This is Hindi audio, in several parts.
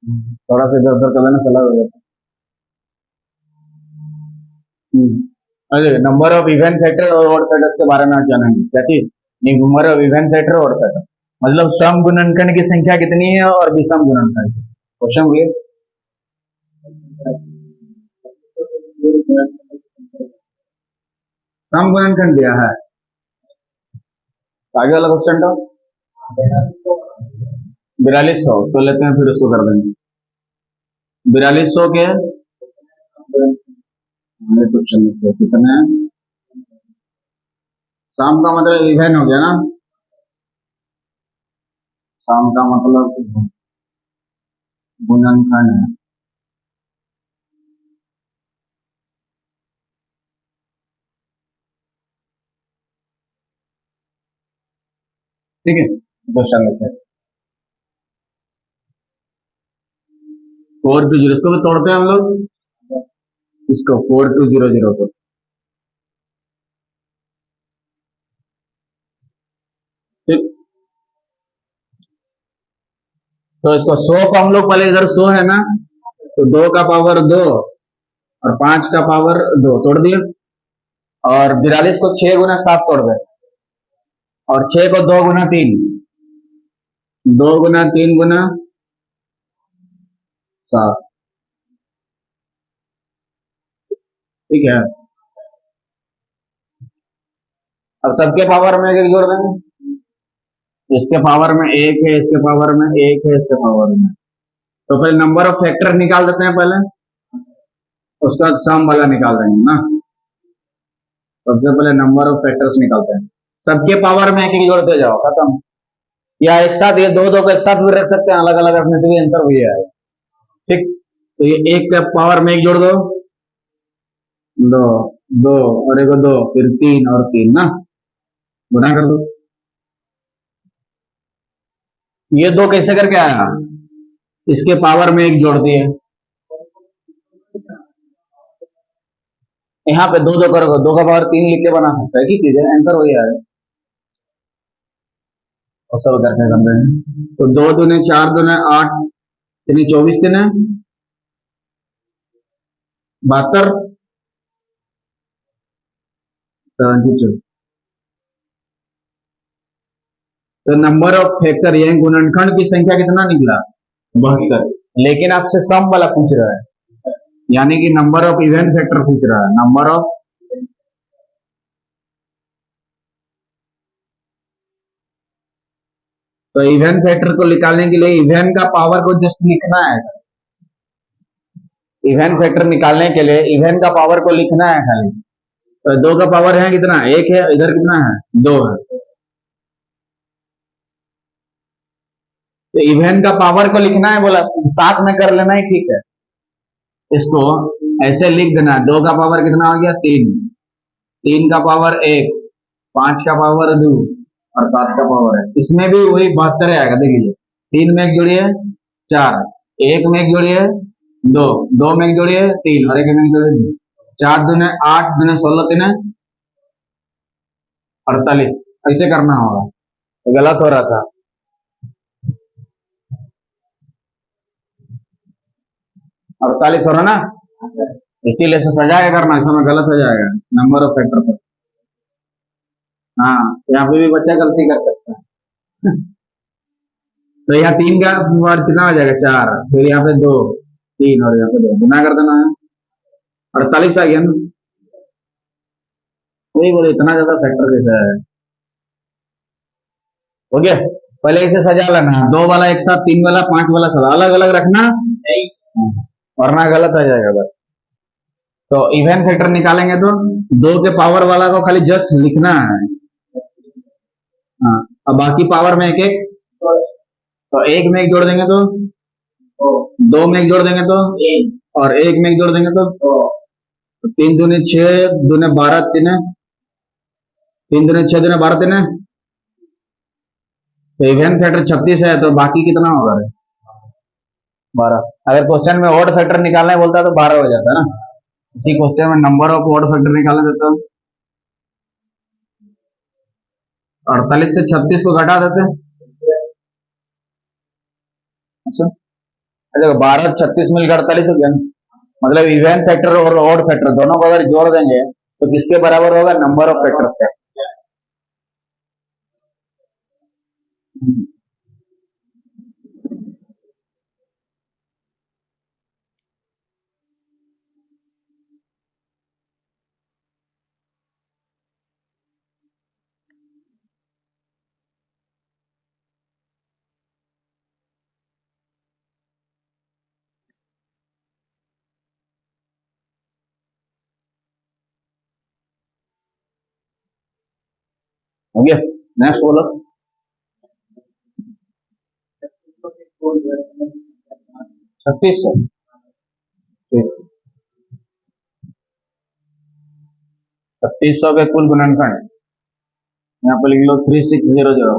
थोड़ा सा इधर उधर कर लेना, सलाह हो जाता है। अरे नंबर ऑफ इवन फैक्टर और ऑड फैक्टर्स के बारे में आप जानेंगे क्या चीज? नंबर ऑफ इवन फैक्टर और ऑड फैक्टर मतलब सम गुणनखंड की संख्या कितनी है और विषम गुणनखंड की। क्वेश्चन बोलिए। सम गुणनखंड दिया है। आगे वाला क्वेश्चन था 4200, उसको लेते हैं फिर उसको कर देंगे 4200 के क्वेश्चन कितने हैं? शाम का मतलब इवन हो गया ना, शाम का मतलब गुणनखंड है। ठीक है, क्वेश्चन लेते हैं 4200, इसको भी तोड़ते हैं हम लोग, इसको 4200 को। ठीक, तो इसको 100 को हम लोग पहले, इधर 100 है ना, तो 2 का पावर 2 और 5 का पावर 2 तोड़ दिए, और 42 को 6 गुना 7 तोड़ गए, और 6 को 2 गुना 3, 2 गुना 3 गुना 7। ठीक है, अब सबके पावर में एक एक जोड़ देंगे, इसके पावर में एक है, इसके पावर में एक है, इसके पावर में, तो पहले नंबर ऑफ फैक्टर निकाल देते हैं पहले, उसका सम वाला निकाल देंगे ना। सबसे पहले नंबर ऑफ फैक्टर्स निकालते हैं, सबके पावर में एक एक जोड़ते जाओ, खत्म। या एक साथ ये दो दो को एक साथ भी रख सकते हैं, अलग अलग रखने से भी अंतर हुई है। ठीक, तो ये एक के पावर में एक जोड़ दो, दो, दो और एक दो, फिर तीन और तीन ना, गुना कर दो। ये दो कैसे करके आया? इसके पावर में एक जोड़ दिए, यहाँ पे दो दो करोगे, दो का पावर तीन लिख के बना सकता है, की चीज है, आंसर वही आएगा। और सब करते हैं करते हैं, तो दो दूने चार दूने आठ, तीन 24, तीन 72, तो नंबर ऑफ फैक्टर यानी गुणनखंड की संख्या कितना निकला? 72। लेकिन आपसे सम वाला पूछ रहा है, यानी कि नंबर ऑफ इवन फैक्टर पूछ रहा है, नंबर ऑफ। तो इवन फैक्टर को निकालने के लिए इवन का पावर को जस्ट लिखना है, इवन फैक्टर निकालने के लिए इवन का पावर को लिखना है खाली। तो दो का पावर है कितना? एक है, इधर कितना है? दो है, तो इवन का पावर को लिखना है, बोला साथ में कर लेना ही ठीक है। इसको ऐसे लिख देना, दो का पावर कितना हो गया? तीन, तीन का पावर एक, पांच का पावर दो और सात का पावर है, इसमें भी वही 72 आएगा। देखिए, तीन में एक जोड़िए चार, एक में एक जोड़िए दो, दो में एक जोड़िए तीन और एक में एक जोड़िए दो, चार दूने आठ, दूने 16, तीन 48, ऐसे करना होगा। तो गलत हो रहा था, 48 हो रहा ना, इसीलिए से सजा के करना, इसमें गलत हो जाएगा नंबर ऑफ फैक्टर पर। हाँ, यहाँ पे भी बच्चा गलती कर सकता है। तो यहाँ तीन का पावर कितना हो जाएगा? चार, फिर यहाँ पे दो, तीन और यहाँ पे दो, गुना कर देना है, 48 आ गया ना। वही बोले इतना ज्यादा फैक्टर कैसा है। हो गया, पहले इसे सजा लेना, दो वाला एक साथ, तीन वाला पांच वाला सब अलग अलग रखना, वरना गलत आ जाएगा बस। तो इवन फैक्टर निकालेंगे तो दो के पावर वाला को खाली जस्ट लिखना है। हाँ, अब बाकी पावर में एक एक, तो एक में एक जोड़ देंगे तो दो में एक जोड़ देंगे तो, और एक में एक जोड़ देंगे तो तीन दूने छह, दूने 12, तीन, तीन दूने छह, दूने 12, तीन, तो इवन फैक्टर 36 है, तो बाकी कितना होगा? 12। अगर क्वेश्चन में ऑड फैक्टर निकालना है बोलता है तो 12 हो जाता है ना। इसी क्वेश्चन में नंबर ऑफ ऑड फैक्टर निकालना देता हूँ, 48 से 36 को घटा देते हैं। अच्छा, देखो 12 36 मिलकर 48 हो गया ना। मतलब इवन फैक्टर और ऑड फैक्टर दोनों को अगर जोड़ देंगे तो किसके बराबर होगा, नंबर ऑफ फैक्टर्स का। हो गया, नेक्स्ट बोलो। 3600। 3600 के कुल गुणनखंड यहाँ पर लिख लो 3600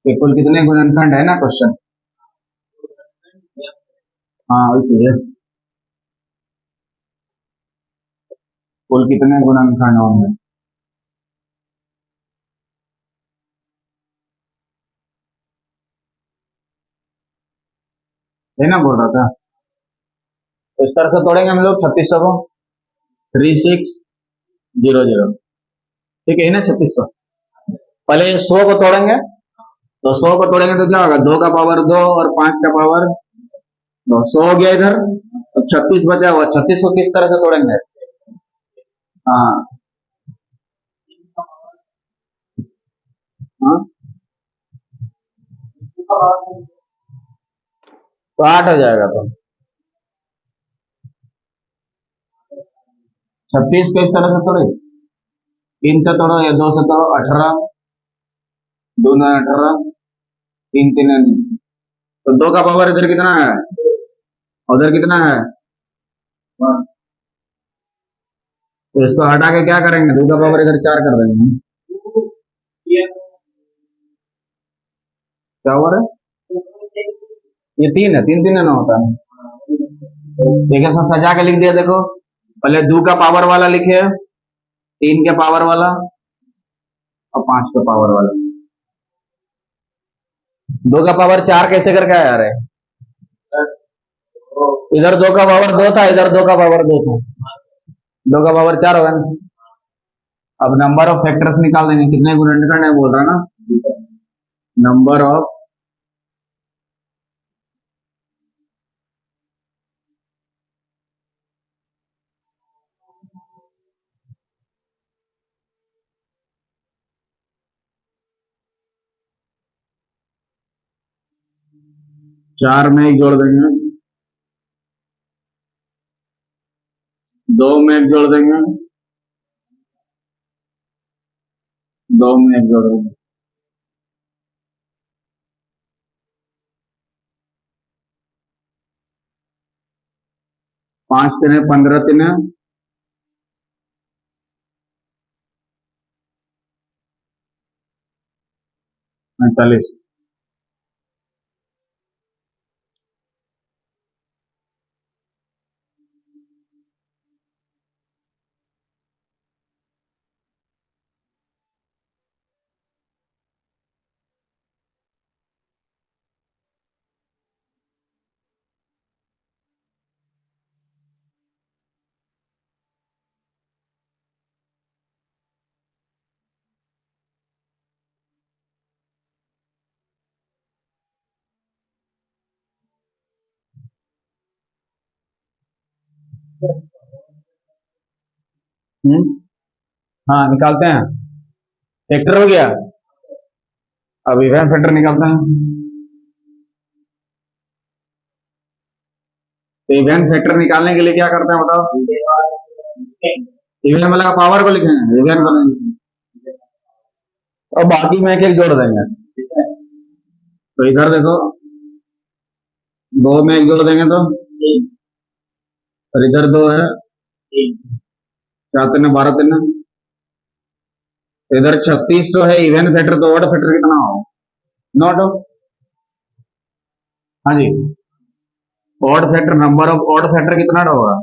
के कुल कितने गुणनखंड है ना क्वेश्चन। हाँ वही चीज है, कुल कितने गुणनखंड होंगे। है ना, बोल रहा था। तो इस तरह से तोड़ेंगे हम लोग 3600 को, 3600। ठीक है ना, 3600। पहले 100 को तोड़ेंगे, तो 100 को तोड़ेंगे तो क्या होगा, 2 का पावर 2 और 5 का पावर 2, 100 हो गया इधर। तो 36 बचा हुआ, 36 को किस तरह से तोड़ेंगे। हाँ हाँ, तो 8 हो जाएगा। तो 36 को इस तरह से तोड़े, 3 से तोड़ो या 2 से तोड़ो, 18, 2 9 18, 3 3 तो 2 का पावर इधर कितना है, उधर कितना है। तो इसको हटा के क्या करेंगे, 2 का पावर इधर 4 कर देंगे। क्या हुआ है, ये 3 है, 3 3 है ना होता है। देखिए सब सजा के लिख दिया, देखो पहले 2 का पावर वाला लिखे, 3 के पावर वाला और 5 के पावर वाला। 2 का पावर 4 कैसे करके आया रे, इधर 2 का पावर 2 था, इधर 2 का पावर 2 था, 2 का पावर 4 होगा ना। अब नंबर ऑफ फैक्टर्स निकाल देंगे, कितने गुणनखंड है बोल रहा ना, नंबर ऑफ 4 में एक जोड़ देंगे, 2 में एक जोड़ देंगे, 2 में एक जोड़ देंगे, 5 3 15 3 45। हाँ निकालते हैं, फैक्टर हो गया। अब इवन फैक्टर निकालते हैं। तो इवन फैक्टर निकालने के लिए क्या करते हैं बताओ, इवन वाला का पावर को लिखेंगे, इवन को नहीं, और बाकी में एक एक जोड़ देंगे। तो इधर देखो, 2 में एक जोड़ देंगे तो, और इधर 2 है, 4 3 12 3, तो इधर 36 तो है इवन फैक्टर, तो ऑड फैक्टर कितना हो, नॉट हो। हाँ जी, odd factor, number of odd factor कितना होगा,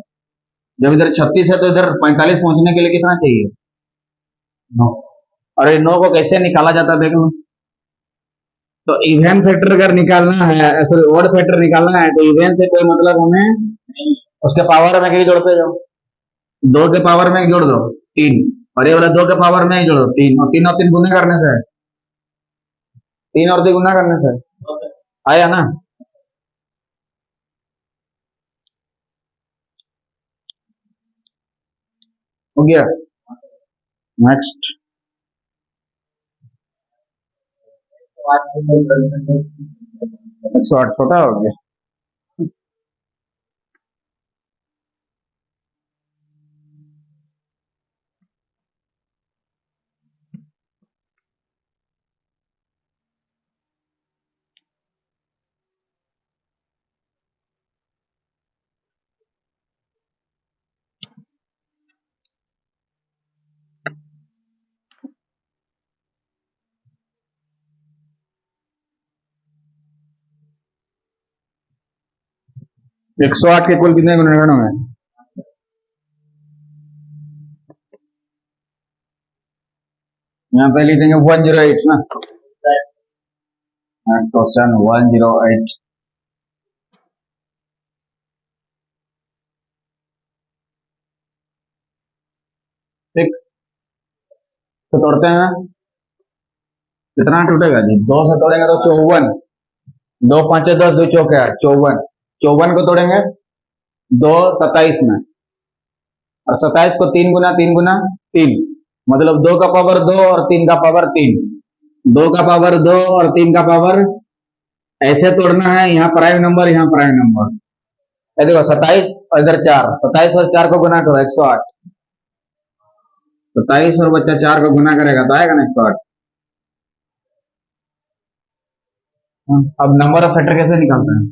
जब इधर 36 है तो इधर 45 पहुंचने के लिए कितना चाहिए, 9। अरे 9 को कैसे निकाला जाता है देख लो। तो इवन फैक्टर अगर निकालना है, सॉरी ऑड फैक्टर निकालना है, तो इवन से कोई मतलब हमें उसके पावर में क्या जोड़ते जाओ, दो के पावर में एक जोड़ दो, तीन, और ये वाला दो के पावर में एक जोड़ो, तीन, और तीन गुना करने से, तीन और तीन गुना करने से आया ना। हो गया। नेक्स्ट 108 छोटा हो गया। एक सौ आठ के कुल कितने गुणनखंड होंगे? यहाँ पे लिखेंगे 108 ना, क्वेश्चन 108। ठीक, तो तोड़ते हैं, कितना टूटेगा जी, दो से तोड़ेंगे तो 54, दो पांचे 10, दो चौके 8, 54, 54 को तोड़ेंगे दो 27 में, और 27 को तीन गुना तीन, मतलब दो का पावर दो और तीन का पावर तीन, दो का पावर दो और तीन का पावर, ऐसे तोड़ना है, यहाँ प्राइम नंबर यहाँ प्राइम नंबर, ये देखो 27 और इधर 4, 27 और 4 को गुना करो 108, 27 और बच्चा 4 को गुना करेगा तो आएगा ना 108। अब नंबर ऑफ फैक्टर कैसे निकालते हैं?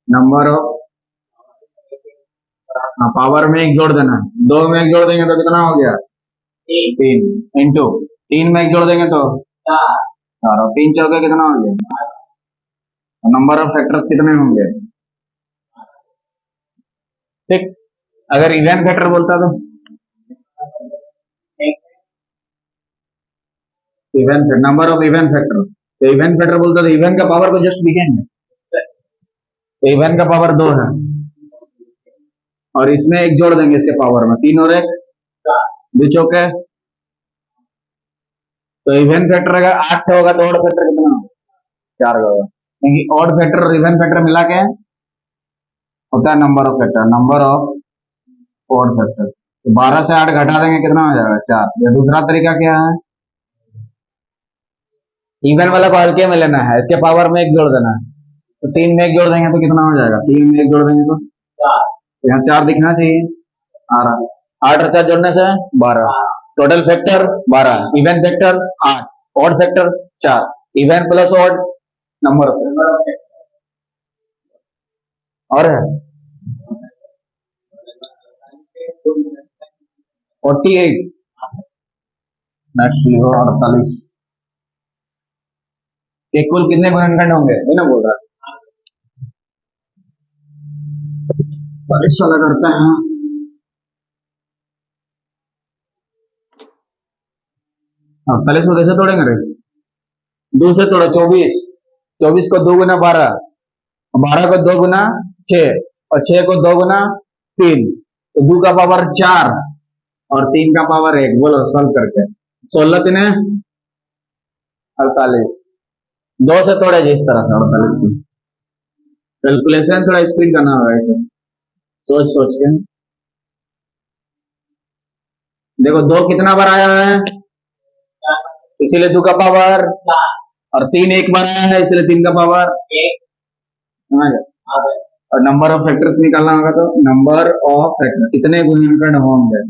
नंबर ऑफ, पावर में एक जोड़ देना, दो में एक जोड़ देंगे तो कितना हो गया, तीन, इंटू तीन में एक जोड़ देंगे तो चार, और तीन चौके कितना हो गया, नंबर ऑफ फैक्टर्स कितने होंगे? ठीक, अगर इवन फैक्टर बोलता तो even number of even factor, तो इवन फैक्टर बोलता तो इवन का पावर को जस्ट लिखेंगे, तो इवन का पावर दो है, और इसमें एक जोड़ देंगे इसके पावर में, तीन और एक दो चौके, तो इवन फैक्टर अगर 8 होगा तो ऑड फैक्टर कितना होगा, 4 होगा, क्योंकि ऑड फैक्टर और इवन फैक्टर मिला के होता है number of factor, number of odd factor. तो 12 से 8 घटा देंगे कितना हो जाएगा, 4। या दूसरा तरीका क्या है, इवन वाला को हल्के में लेना है, इसके पावर में एक जोड़ देना है, तो तीन में एक जोड़ देंगे तो कितना हो जाएगा, तीन में एक जोड़ देंगे तो यहाँ 4 दिखना चाहिए, आ रहा, 8 और 4 जोड़ने से 12, total factor 12, even factor 8, odd factor 4, even plus odd number और है 48, नेक्स्ट लिखो 48 के कुल कितने गुणनखंड होंगे, ये ना बोल रहा, 48 वाला करते हैं। 48 को कैसे तोड़ेंगे रे, दो से तोड़ो, 24, 24 को दो गुना 12, 12 को दो गुना 6, और 6 को दो गुना 3, तो दो का पावर 4 और 3 का पावर 1, बोलो सॉल्व करके, 16 तीन 48, दो से तोड़े जी इस तरह से 48 की कैलकुलेशन थोड़ा स्पीड करना होगा ऐसे, सोच सोच के, देखो दो कितना बार आया है, इसीलिए दो का पावर, और तीन एक बार आया है इसलिए तीन का पावर, और नंबर ऑफ फैक्टर्स निकालना होगा, तो नंबर ऑफ फैक्टर कितने गुणनखंड होंगे,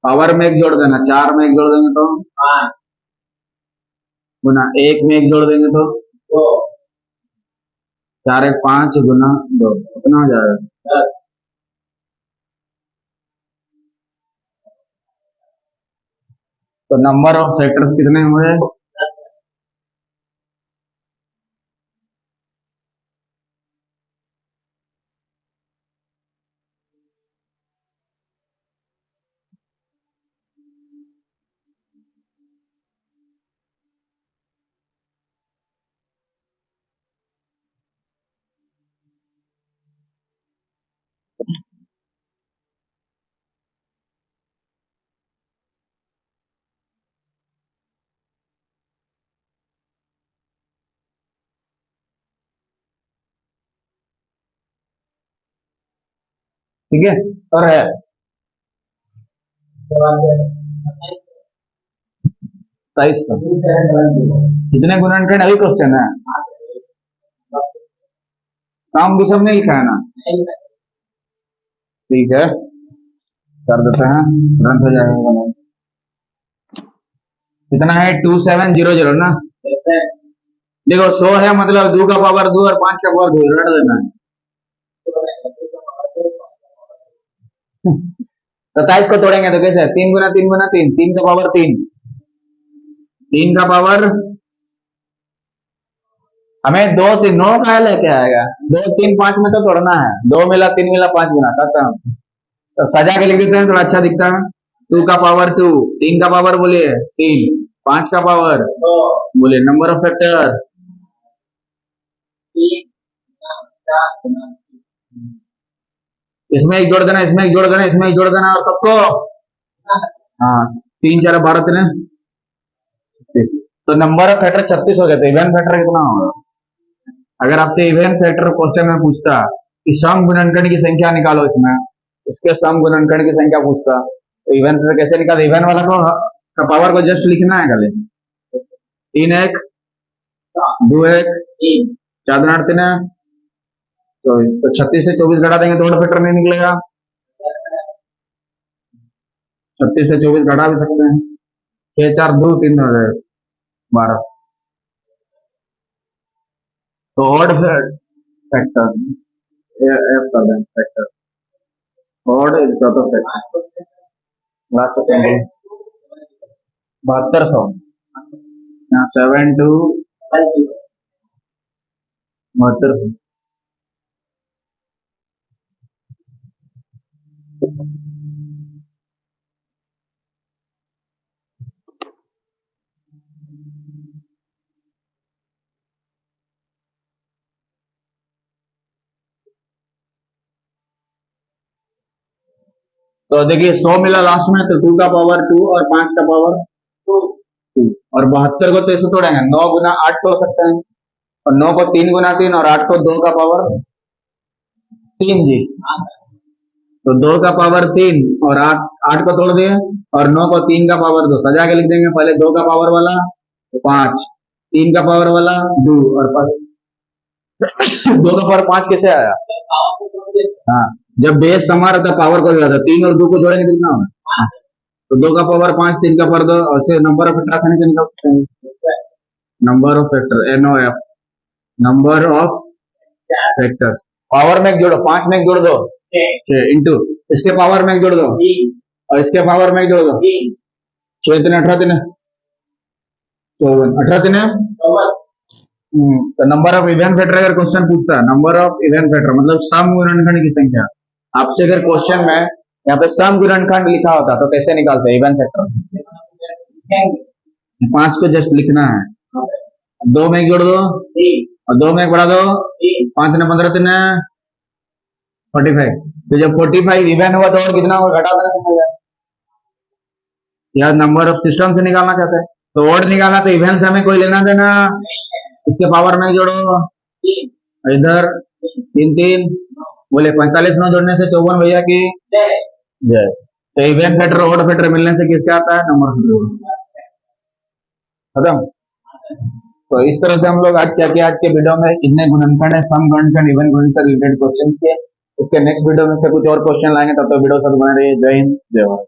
पावर में एक जोड़ देना, 4 में एक जोड़ देंगे तो गुना, एक में एक जोड़ देंगे तो 4 एक 5 गुना 2, कितना हो जाएगा, तो नंबर ऑफ फैक्टर्स कितने हुए, ठीक है, और है 2700। कितने गुणनखंड अभी क्वेश्चन है, शाम भी सब नहीं लिखा है ना, ठीक है कर देते हैं, तुरंत हो जाएगा। कितना है 2700 ना, देखो 100 है मतलब 2 का पावर 2 और 5 का पावर 2 रट देना है। 27 को तोड़ेंगे तो कैसे, 3 गुना 3 गुना 3, 3 का पावर 3, 3 का पावर, हमें 2 3 9 का लेके आएगा, 2 3 5 में तो तोड़ना है, 2 मिला 3 मिला 5 गुना खत्म। तो सजा के लिख देते हैं, थोड़ा अच्छा दिखता है। 2 का पावर 2, 3 का पावर बोलिए 3, 5 का पावर बोलिए नंबर ऑफ फैक्टर, इसमें एक जोड़ देना, इसमें एक जोड़ देना, इसमें एक जोड़ देना और सबको, हाँ 3 4 12 3 36, तो नंबर ऑफ फैक्टर 36 हो गए। तो इवन फैक्टर कितना होगा, अगर आपसे इवन फैक्टर क्वेश्चन में पूछता कि सम गुणनखंड की संख्या निकालो, इसमें इसके सम गुणनखंड की संख्या पूछता, तो इवन फैक्टर कैसे निकाल, इवन वाला को का पावर को जस्ट लिखना है खाली, 3 1 2 1 4 8 3, तो 36 से 24 घटा देंगे तो और फैक्टर नहीं निकलेगा, 36 से 24 घटा भी सकते हैं, 6 4 2 3 12, तो ऑड फैक्टर एफ कर दें, फैक्टर ऑड चौथा फैक्टर लास्ट 7200, यहाँ 7 2 7200, तो देखिए 100 मिला लास्ट में, तो 2 का पावर 2 और 5 का पावर 2, और 72 को तो ऐसे तोड़ेंगे, 9 गुना 8 तोड़ सकते हैं, और 9 को 3 गुना 3 और 8 को 2 का पावर 3 जी, तो 2 का पावर 3 और 8 को तोड़ दिए, और 9 को 3 का पावर 2 सजा के लिख देंगे, पहले 2 का पावर वाला 5, 3 का पावर वाला 2 और 2 का पावर 5 कैसे आया, हाँ जब बेस समा रहता पावर को जोड़ा, 3 और 2 को जोड़ेंगे तो कितना होगा, तो 2 का पावर 5 3 का पावर 2, ऐसे नंबर ऑफ फैक्टर आसानी से निकाल सकते हैं, number of factor NOF, number of factors, power में जोड़ो, 5 में जोड़ दो 6 इंटू इसके पावर में जोड़ दो और इसके पावर में जोड़ दो, 6 3 18 3 54, 18 3 तो नंबर ऑफ इवन फैक्टर अगर क्वेश्चन पूछता है, नंबर ऑफ इवन फैक्टर मतलब सम गुणनखंड की संख्या, आपसे अगर क्वेश्चन में यहाँ पे सम गुणनखंड लिखा होता तो कैसे निकालते इवन फैक्टर, 5 को जस्ट लिखना है, 2 में जोड़ दो और 2 में बढ़ा दो, 5 ने 15 3 45, तो जब 45 इवन हुआ तो और कितना होगा, घटा देना, या नंबर ऑफ सिस्टम से निकालना चाहते हैं तो ऑड निकालना, तो इवन से हमें कोई लेना देना, इसके पावर में जोड़ो, इधर 3 3 बोले 45 में जोड़ने से 54 भैया की जय, तो इवन फैक्टर ऑड फैक्टर मिलने से किसका आता है, नंबर खत्म। तो इस तरह से हम लोग आज क्या किया, आज के वीडियो में इतने गुणनखंड है, सम गुणनखंड इवन गुणन से रिलेटेड क्वेश्चन किए, इसके नेक्स्ट वीडियो में से कुछ और क्वेश्चन लाएंगे, तब तक वीडियो साथ बने रहिए, जय हिंद जय भारत।